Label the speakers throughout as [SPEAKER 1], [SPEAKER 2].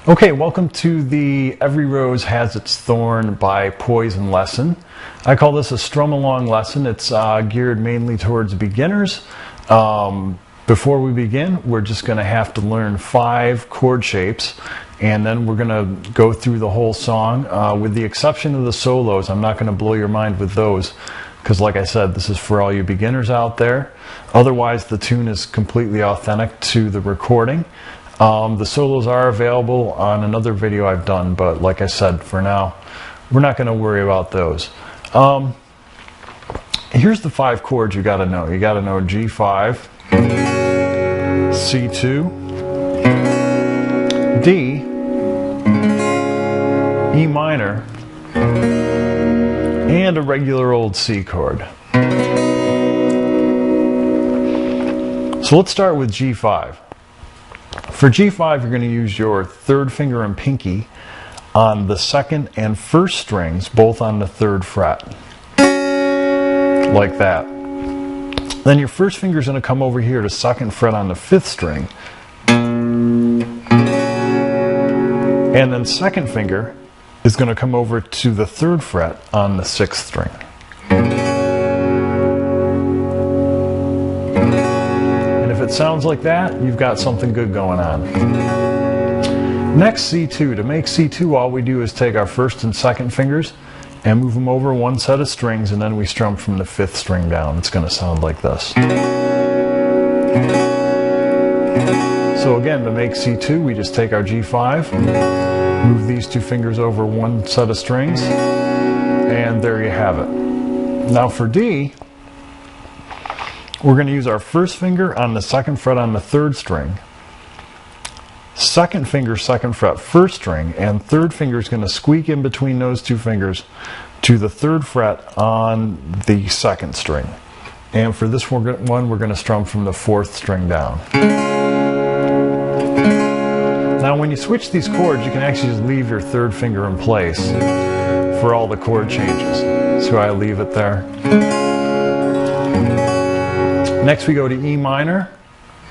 [SPEAKER 1] Okay, welcome to the Every Rose Has Its Thorn by Poison lesson. I call this a strum along lesson. It's geared mainly towards beginners. Before we begin, we're just going to have to learn 5 chord shapes, and then we're going to go through the whole song. With the exception of the solos, I'm not going to blow your mind with those, because like I said, this is for all you beginners out there. Otherwise, the tune is completely authentic to the recording. The solos are available on another video I've done, but like I said, for now, we're not going to worry about those. Here's the 5 chords you got to know. You got to know G5, C2, D, E minor, and a regular old C chord. So let's start with G5. For G5, you're going to use your 3rd finger and pinky on the 2nd and 1st strings, both on the 3rd fret, like that. Then your 1st finger is going to come over here to 2nd fret on the 5th string, and then 2nd finger is going to come over to the 3rd fret on the 6th string. If it sounds like that, you've got something good going on. Next, C2. To make C2, all we do is take our 1st and 2nd fingers and move them over one set of strings, and then we strum from the 5th string down. It's going to sound like this. So again, to make C2, we just take our G5, move these 2 fingers over one set of strings, and there you have it. Now for D, we're going to use our 1st finger on the 2nd fret on the 3rd string, 2nd finger 2nd fret 1st string, and 3rd finger is going to squeak in between those 2 fingers to the 3rd fret on the 2nd string. And for this one, we're going to strum from the 4th string down. Now when you switch these chords, you can actually just leave your 3rd finger in place for all the chord changes. So I leave it there. Next we go to E minor.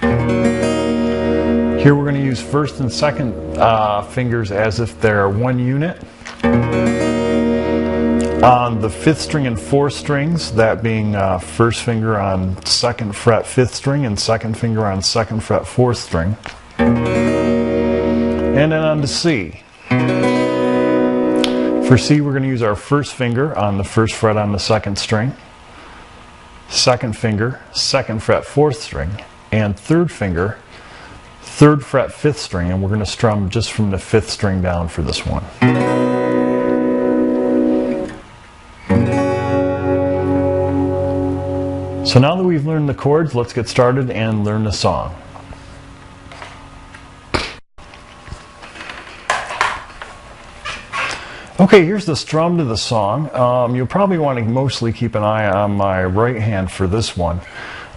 [SPEAKER 1] Here we're going to use 1st and 2nd fingers as if they're one unit. On the 5th string and 4th strings, that being 1st finger on 2nd fret 5th string and 2nd finger on 2nd fret 4th string. And then on to C. For C, we're going to use our 1st finger on the 1st fret on the 2nd string, 2nd finger, 2nd fret 4th string, and 3rd finger, 3rd fret 5th string, and we're going to strum just from the 5th string down for this one. So now that we've learned the chords, let's get started and learn the song. Okay, here's the strum to the song. You'll probably want to mostly keep an eye on my right hand for this one.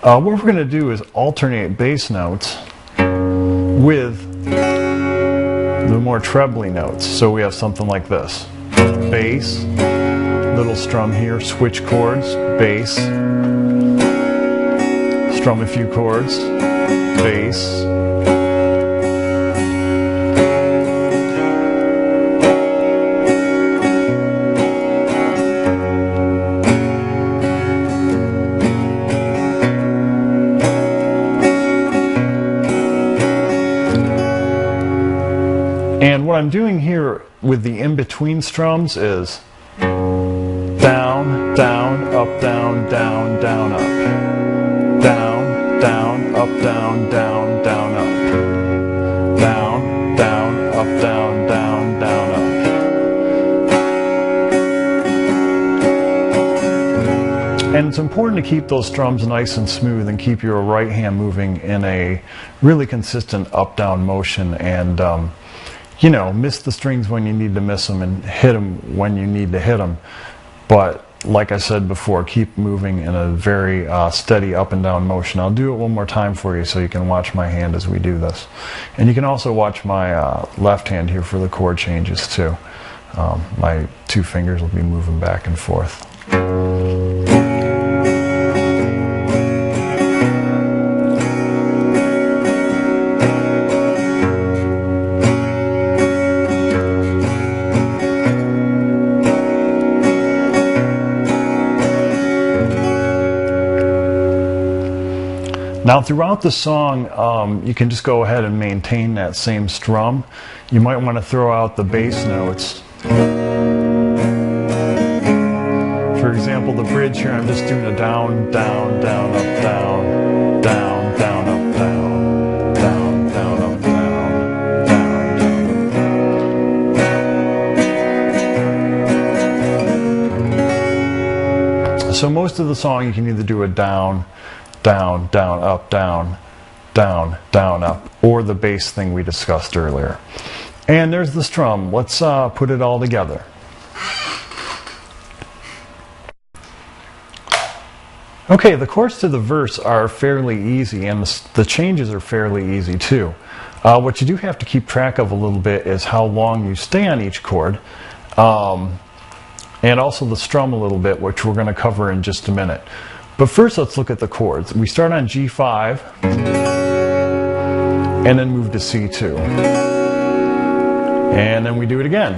[SPEAKER 1] What we're going to do is alternate bass notes with the more trebly notes. So we have something like this. Bass, little strum here, switch chords, bass, strum a few chords, bass, and what I'm doing here with the in-between strums is down, down, up, down, down, down, up. Down, down, up, down, down, down, up. Down, down, up, down, down, down, up. And it's important to keep those strums nice and smooth and keep your right hand moving in a really consistent up-down motion, and you know, miss the strings when you need to miss them and hit them when you need to hit them. But like I said before, keep moving in a very steady up and down motion. I'll do it one more time for you so you can watch my hand as we do this. And you can also watch my left hand here for the chord changes too. My 2 fingers will be moving back and forth. Now throughout the song, you can just go ahead and maintain that same strum. You might want to throw out the bass notes. For example, the bridge here, I'm just doing a down, down, down, up, down, down, down, up, down, down, down, up, down, down, down, down. So most of the song you can either do a down, down, down, up, down, down, down, up, or the bass thing we discussed earlier. And there's the strum. Let's put it all together. Okay, the chords to the verse are fairly easy, and the changes are fairly easy too. What you do have to keep track of a little bit is how long you stay on each chord, and also the strum a little bit, which we're going to cover in just a minute. But first, let's look at the chords. We start on G5, and then move to C2. And then we do it again.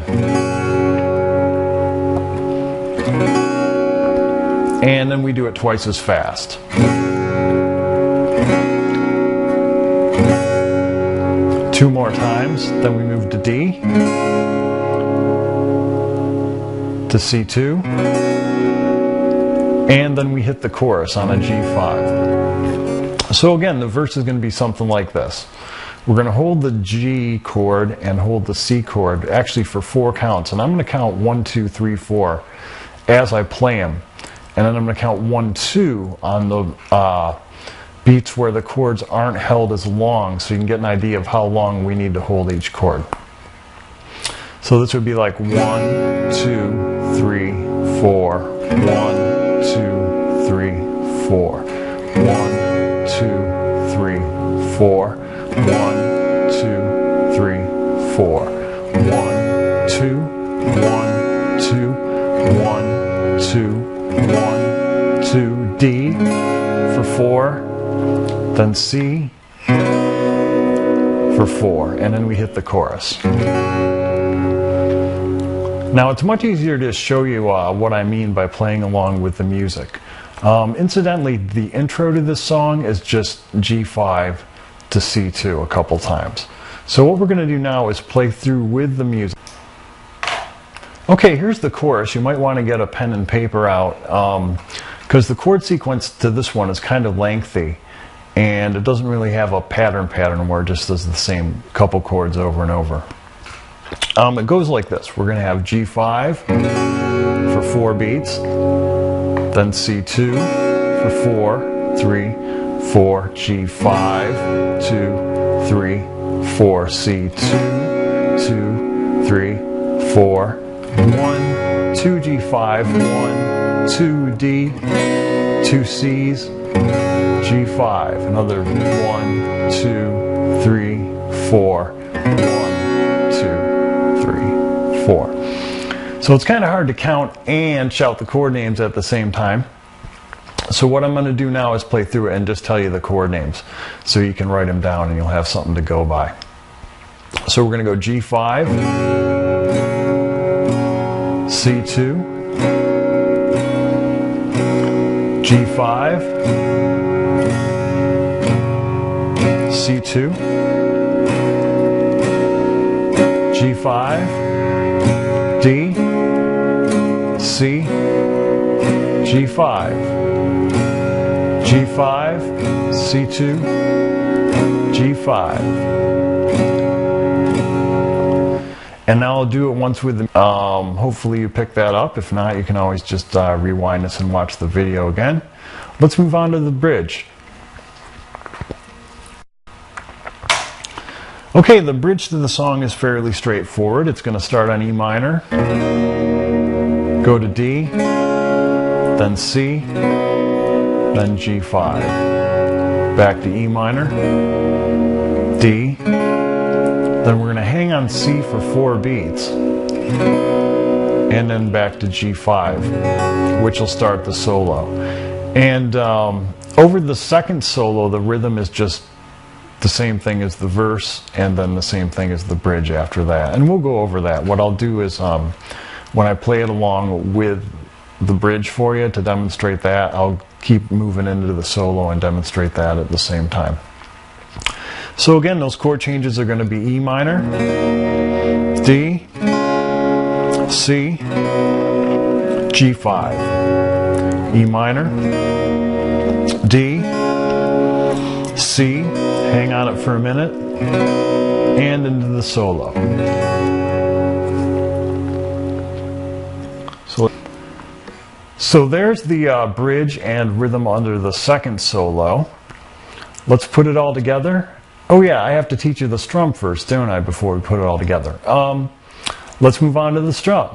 [SPEAKER 1] And then we do it twice as fast. Two more times, then we move to D, to C2, and then we hit the chorus on a G5. So again, the verse is going to be something like this. We're going to hold the G chord and hold the C chord, actually for 4 counts. And I'm going to count 1, 2, 3, 4 as I play them. And then I'm going to count 1, 2 on the beats where the chords aren't held as long, so you can get an idea of how long we need to hold each chord. So this would be like 1, 2, 3, 4, 1, 2, 3, 4, 1, 2, 3, 4, 1, 2, 3, 4, 1, 2, 1, 2, 1, 2, 1, 2, D for 4, then C for 4, and then we hit the chorus. Now it's much easier to show you what I mean by playing along with the music. Incidentally, the intro to this song is just G5 to C2 a couple times. So what we're going to do now is play through with the music. Okay, here's the chorus. You might want to get a pen and paper out because the chord sequence to this one is kind of lengthy and it doesn't really have a pattern where it just does the same couple chords over and over. It goes like this. We're going to have G5 for 4 beats, then C2 for 4, 3, 4, G5, 2, 3, 4, C2, 2, 3, 4, 1, 2 G5, 1, 2 D, 2 C's, G5, another 1, 2, 3, 4, 1, 2, 3, 4. So it's kind of hard to count and shout the chord names at the same time. So what I'm going to do now is play through it and just tell you the chord names so you can write them down and you'll have something to go by. So we're going to go G5, C2, G5, C2, G5, D, C, G5, G5, C2, G5. And now I'll do it once with the, hopefully you pick that up. If not, you can always just rewind this and watch the video again. Let's move on to the bridge. Okay, the bridge to the song is fairly straightforward. It's going to start on E minor, go to D, then C, then G5, back to E minor, D, then we're going to hang on C for 4 beats, and then back to G5, which will start the solo. And over the second solo, the rhythm is just the same thing as the verse, and then the same thing as the bridge after that. And we'll go over that. What I'll do is, when I play it along with the bridge for you to demonstrate that, I'll keep moving into the solo and demonstrate that at the same time. So again, those chord changes are going to be E minor, D, C, G5, E minor, D, C, hang on it for a minute, and into the solo. So there's the bridge and rhythm under the second solo. Let's put it all together. Oh yeah, I have to teach you the strum first, don't I, before we put it all together. Let's move on to the strum.